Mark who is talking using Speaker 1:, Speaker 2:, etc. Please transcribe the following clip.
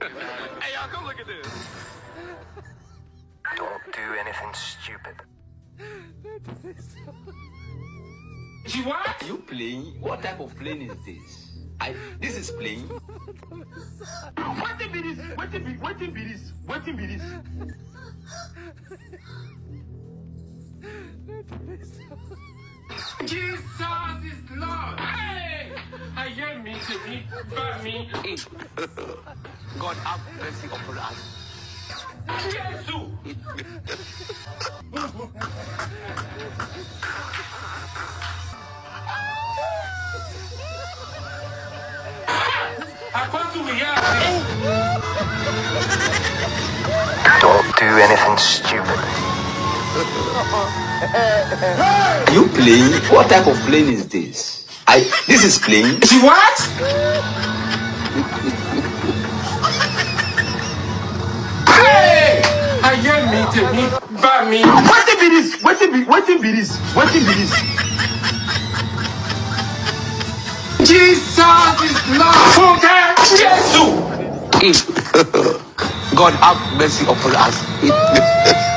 Speaker 1: Hey, y'all, come look at this.
Speaker 2: Don't do anything stupid.
Speaker 3: You what?
Speaker 4: You playing? What type of plane is this? This is playing.
Speaker 3: What be this? What be this? What be this? Jesus is Lord. Hey! I hear me to me, but me.
Speaker 2: God have mercy upon us.
Speaker 3: Jesus! Apostle, we have
Speaker 2: Don't do anything stupid.
Speaker 4: Are you playing? What type of plane is this? This is playing.
Speaker 3: You what? Hey! I hear me to me, but me. What be this? What be this? What be this? Jesus is Lord. Okay, Jesus.
Speaker 2: God have mercy upon us.